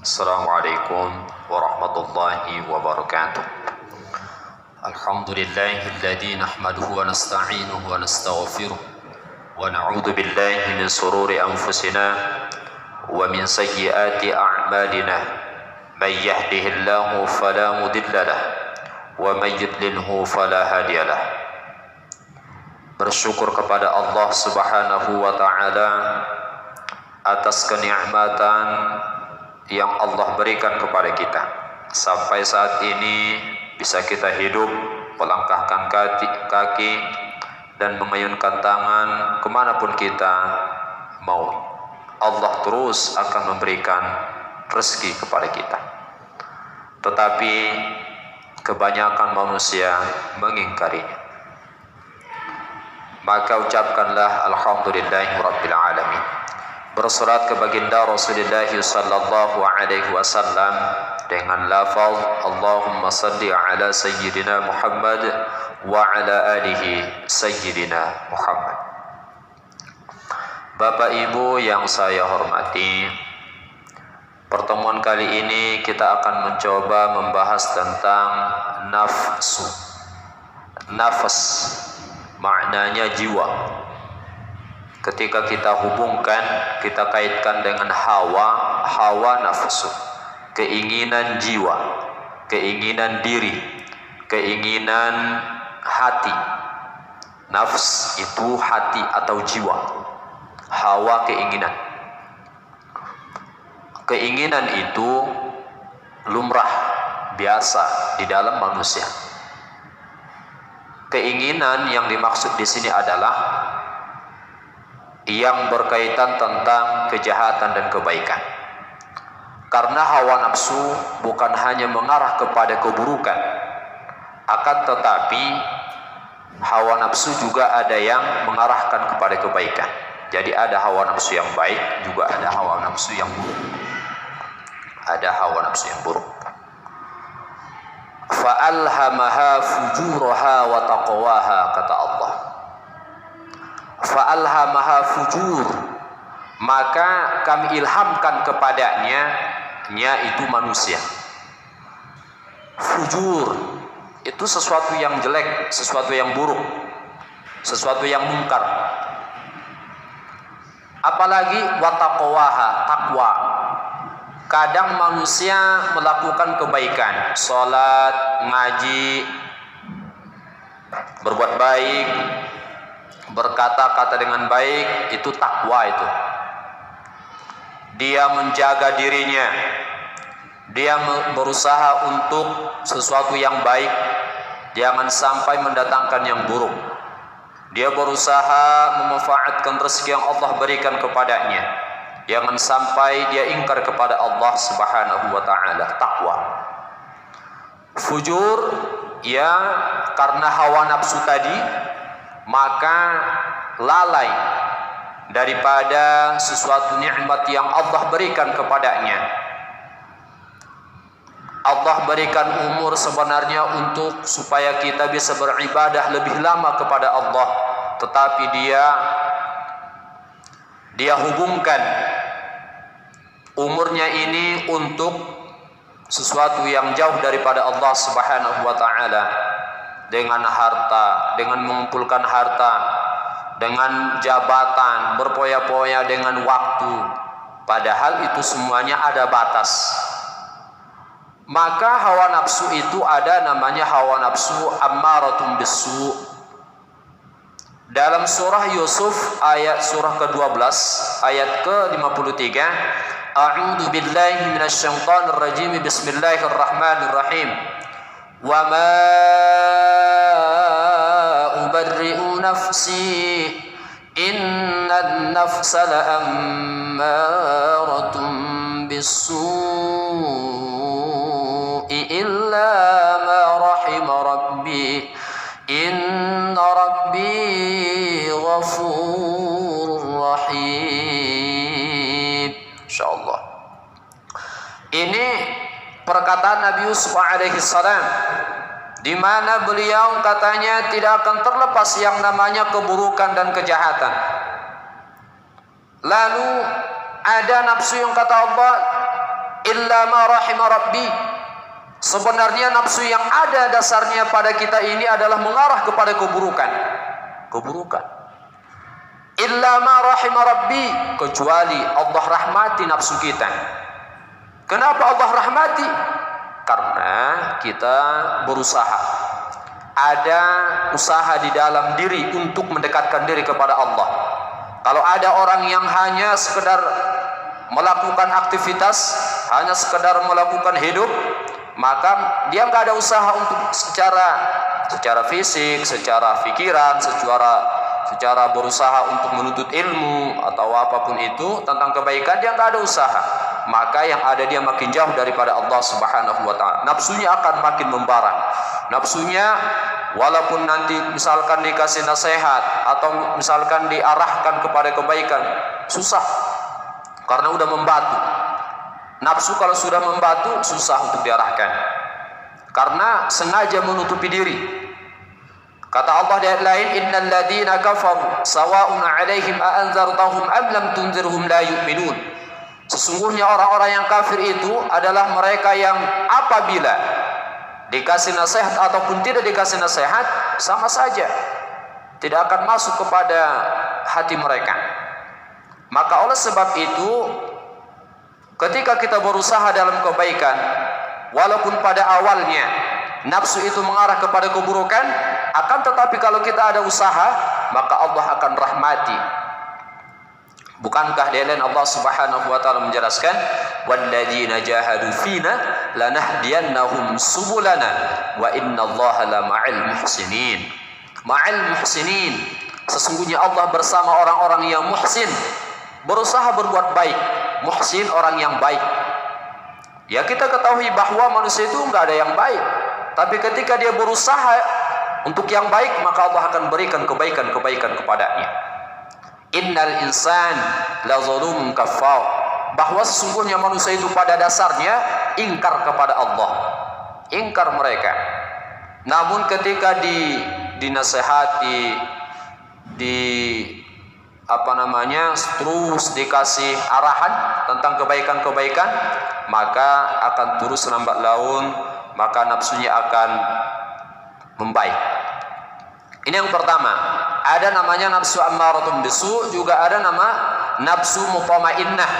Assalamualaikum warahmatullahi wabarakatuh. Alhamdulillahilladzi nahmaduhu wa nasta'inuhu wa nastaghfiruh wa na'udzu billahi min shururi anfusina wa min sayyiati a'malina. May yahdihillahu fala mudilla lahu wa may yudlilhu fala hadiyalah. Bersyukur kepada Allah Subhanahu wa taala atas kenikmatan yang Allah berikan kepada kita. Sampai saat ini bisa kita hidup, melangkahkan kaki dan mengayunkan tangan kemanapun kita mau. Allah terus akan memberikan rezeki kepada kita. Tetapi kebanyakan manusia mengingkarinya. Maka ucapkanlah alhamdulillahirabbil alamin. Bersolat ke baginda Rasulullah sallallahu alaihi wasallam dengan lafaz Allahumma salli ala sayyidina Muhammad wa ala alihi sayyidina Muhammad. Bapak Ibu yang saya hormati, pertemuan kali ini kita akan mencoba membahas tentang nafsu. Nafas maknanya jiwa. Ketika kita hubungkan, kita kaitkan dengan hawa nafsu, keinginan jiwa, keinginan diri, keinginan hati. Nafs itu hati atau jiwa, hawa keinginan. Keinginan itu lumrah, biasa di dalam manusia. Keinginan yang dimaksud di sini adalah yang berkaitan tentang kejahatan dan kebaikan. Karena hawa nafsu bukan hanya mengarah kepada keburukan, akan tetapi hawa nafsu juga ada yang mengarahkan kepada kebaikan. Jadi ada hawa nafsu yang baik, juga ada hawa nafsu yang buruk. Ada hawa nafsu yang buruk. Fa'alhamaha fujuraha wa taqwaha, kata Allah. Fa'alhamaha fujur, maka kami ilhamkan kepadanya, nya itu manusia. Fujur itu sesuatu yang jelek, sesuatu yang buruk, sesuatu yang mungkar. Apalagi wa taqwaha, takwa. Kadang manusia melakukan kebaikan, salat, ngaji, berbuat baik, berkata-kata dengan baik, itu takwa itu. Dia menjaga dirinya, dia berusaha untuk sesuatu yang baik, jangan sampai mendatangkan yang buruk. Dia berusaha memanfaatkan rezeki yang Allah berikan kepadanya, jangan sampai dia ingkar kepada Allah Subhanahu wa taala. Takwa. Fujur ya karena hawa nafsu tadi, maka lalai daripada sesuatu nikmat yang Allah berikan kepadanya. Allah berikan umur sebenarnya untuk supaya kita bisa beribadah lebih lama kepada Allah, tetapi dia hubungkan umurnya ini untuk sesuatu yang jauh daripada Allah Subhanahu wa taala. Dengan harta, dengan mengumpulkan harta, dengan jabatan, berpoya-poya dengan waktu, padahal itu semuanya ada batas. Maka hawa nafsu itu ada namanya hawa nafsu ammaratun bisu. Dalam surah Yusuf ayat surah ke-12 ayat ke-53, a'udzu billahi minasyaitonir rajim, bismillahirrahmanirrahim. Wa ma ubarri'u nafsi innan nafsa la'ammaratun bis-su'i illa ma rahima rabbi inna rabbi ghafurur rahim. Insyaallah. Ini perkataan Nabi Yusuf alaihi salam, di mana beliau katanya tidak akan terlepas yang namanya keburukan dan kejahatan. Lalu ada nafsu yang kata Allah, illa ma rahima rabbi. Sebenarnya nafsu yang ada dasarnya pada kita ini adalah mengarah kepada keburukan. Keburukan. Illa ma rahima rabbi, kecuali Allah rahmati nafsu kita. Kenapa Allah rahmati? Karena kita berusaha. Ada usaha di dalam diri untuk mendekatkan diri kepada Allah. Kalau ada orang yang hanya sekedar melakukan aktivitas, hanya sekedar melakukan hidup, maka dia nggak ada usaha untuk secara fisik, secara pikiran, secara berusaha untuk menuntut ilmu atau apapun itu tentang kebaikan, dia nggak ada usaha. Maka yang ada dia makin jauh daripada Allah Subhanahu wa ta'ala. Nafsunya akan makin membara. Nafsunya walaupun nanti misalkan dikasih nasihat atau misalkan diarahkan kepada kebaikan, susah karena udah membatu. Nafsu kalau sudah membatu susah untuk diarahkan karena sengaja menutupi diri. Kata Allah di ayat lain, innal ladzina kafaru sawa'un 'alaihim a anzartahum am lam tunzirhum la yu'minun. Sesungguhnya orang-orang yang kafir itu adalah mereka yang apabila dikasih nasihat ataupun tidak dikasih nasihat sama saja, tidak akan masuk kepada hati mereka. Maka oleh sebab itu, ketika kita berusaha dalam kebaikan, walaupun pada awalnya nafsu itu mengarah kepada keburukan, akan tetapi kalau kita ada usaha, maka Allah akan rahmati. Bukankah di lain Allah Subhanahu wa ta'ala menjelaskan, walladzina jahadu fina lanahdiyannahum subulana wa innallaha lama'al muhsinin. Ma'al muhsinin, sesungguhnya Allah bersama orang-orang yang muhsin, berusaha berbuat baik. Muhsin, orang yang baik. Ya, kita ketahui bahwa manusia itu enggak ada yang baik, tapi ketika dia berusaha untuk yang baik, maka Allah akan berikan kebaikan-kebaikan kepadanya. Innal insan la zalumun kafar, bahwa sesungguhnya manusia itu pada dasarnya ingkar kepada Allah, ingkar mereka. Namun ketika dinasehati, terus dikasih arahan tentang kebaikan-kebaikan, maka akan terus lambat laun, maka nafsunya akan membaik. Ini yang pertama. Ada namanya nafsu ammaratun bisu, juga ada nama nafsu mutmainnah.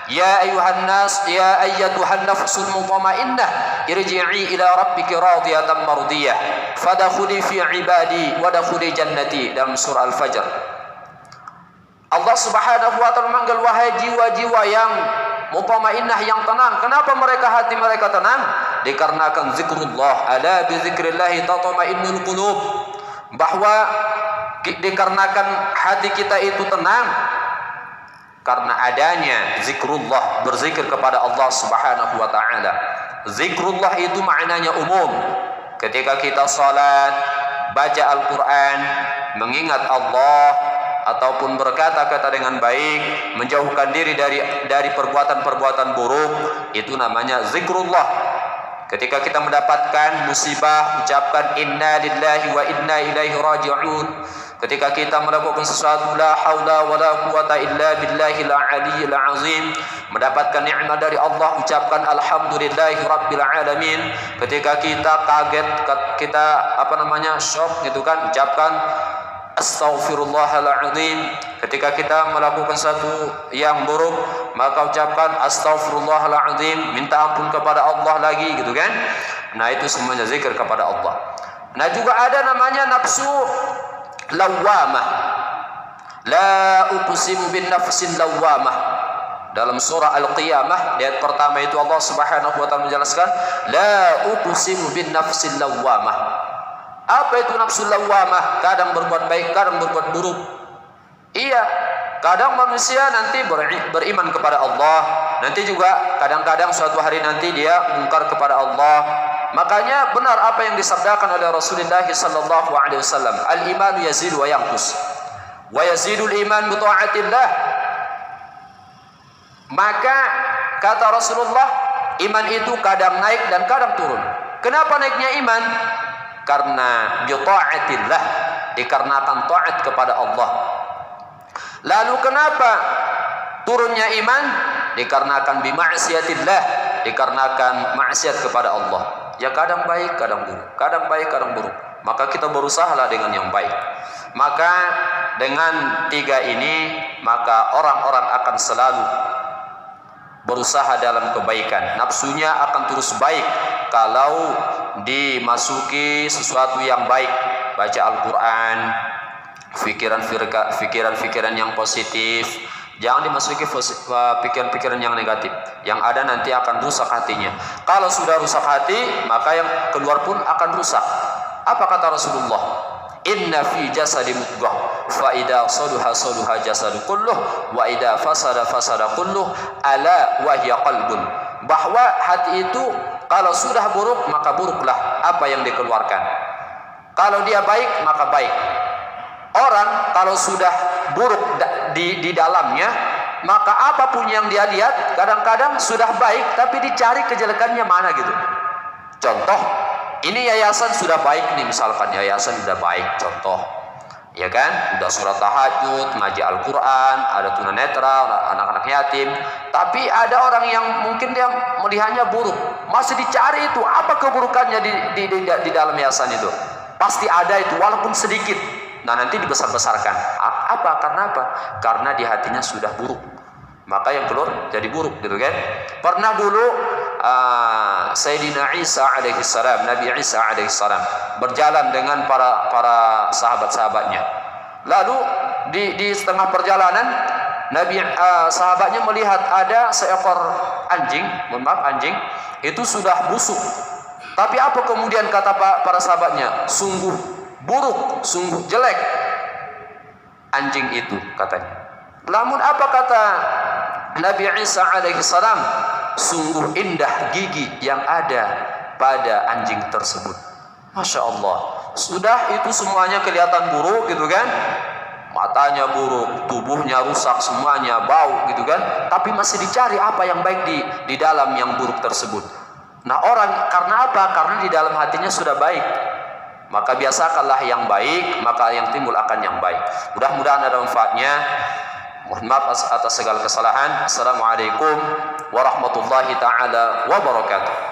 Ya ayuhan nas, ya ayyatuhan nafsul mutmainnah, irji'i ila rabbiki radiyatan mardiyah, fadkhuli fi ibadi wadkhuli jannati, dalam surah Al-Fajr. Allah Subhanahu wa ta'ala memanggil, wahai jiwa-jiwa yang mutmainnah, yang tenang. Kenapa hati mereka tenang? Dikarenakan zikrullah. Ala bi zikrillah tatma'innul qulub. Bahwa dikarenakan hati kita itu tenang karena adanya zikrullah, berzikir kepada Allah Subhanahu wa ta'ala. Zikrullah itu maknanya umum. Ketika kita salat, baca Al-Quran, mengingat Allah, ataupun berkata-kata dengan baik, menjauhkan diri dari perbuatan-perbuatan buruk, itu namanya zikrullah. Ketika kita mendapatkan musibah, ucapkan inna lillahi wa inna ilaihi raji'un. Ketika kita melakukan sesuatu, la haula wa la quwata illa billahil aliyyil azim, mendapatkan nikmat dari Allah, ucapkan alhamdulillahi rabbil alamin. Ketika kita kaget, kita shock gitu kan, ucapkan astaghfirullahaladzim. Ketika kita melakukan sesuatu yang buruk, maka ucapkan astaghfirullahaladzim, minta ampun kepada Allah lagi gitu kan. Nah, itu semuanya zikir kepada Allah. Nah, juga ada namanya nafsu lawamah. La uqsimu bin nafsin lawamah. Dalam surah Al-Qiyamah, ayat pertama itu Allah Subhanahu wa ta'ala menjelaskan, la uqsimu bin nafsin lawamah. Apa itu nafsu lawamah? Kadang berbuat baik, kadang berbuat buruk. Iya, kadang manusia nanti beriman kepada Allah, nanti juga kadang-kadang suatu hari nanti dia mungkar kepada Allah. Makanya benar apa yang disabdakan oleh Rasulullah sallallahu alaihi wasallam, al-iman yazidu wa yanqus, wa yazidul iman bi taatillah. Maka kata Rasulullah, iman itu kadang naik dan kadang turun. Kenapa naiknya iman? Karena bi taatillah, dikarenakan taat kepada Allah. Lalu kenapa turunnya iman? Dikarenakan bi ma'siyatillah, dikarenakan maksiat kepada Allah. Ya kadang baik, kadang buruk. Kadang baik, kadang buruk. Maka kita berusahalah dengan yang baik. Maka dengan 3 ini, maka orang-orang akan selalu berusaha dalam kebaikan. Nafsunya akan terus baik kalau dimasuki sesuatu yang baik. Baca Al-Quran, pikiran-pikiran yang positif. Jangan dimasuki pikiran-pikiran yang negatif. Yang ada nanti akan rusak hatinya. Kalau sudah rusak hati, maka yang keluar pun akan rusak. Apa kata Rasulullah? Inna fi jasadi mudghah fa idza saluha saluha jasadu kulluh wa idza fasada fasada kulluh ala wa hiya qalbun. Bahwa hati itu kalau sudah buruk maka buruklah apa yang dikeluarkan. Kalau dia baik maka baik. Orang kalau sudah buruk di dalamnya, maka apapun yang dia lihat kadang-kadang sudah baik tapi dicari kejelekannya mana gitu. Contoh, ini yayasan sudah baik nih, misalkan yayasan sudah baik, contoh, ya kan, udah surat tahajud, ngaji Al-Quran, ada tunanetra, anak-anak yatim, tapi ada orang yang mungkin dia melihatnya buruk, masih dicari itu apa keburukannya di dalam yayasan itu, pasti ada itu walaupun sedikit. Nah nanti dibesar-besarkan. Apa? Karena apa? Karena di hatinya sudah buruk. Maka yang keluar jadi buruk, gitu kan? Pernah dulu Sayyidina Isa alaihissalam, Nabi Isa alaihissalam berjalan dengan para sahabat-sahabatnya. Lalu di setengah perjalanan Nabi sahabatnya melihat ada seekor anjing, anjing itu sudah busuk. Tapi apa kemudian kata para sahabatnya? Sungguh buruk, sungguh jelek anjing itu, katanya. Namun apa kata Nabi Isa alaihissalam? Sungguh indah gigi yang ada pada anjing tersebut. Masya Allah. Sudah itu semuanya kelihatan buruk gitu kan. Matanya buruk, tubuhnya rusak semuanya, bau gitu kan. Tapi masih dicari apa yang baik di dalam yang buruk tersebut. Nah orang karena apa? Karena di dalam hatinya sudah baik. Maka biasakanlah yang baik, maka yang timbul akan yang baik. Mudah-mudahan ada manfaatnya. Mohon maaf atas segala kesalahan. Assalamualaikum warahmatullahi taala wabarakatuh.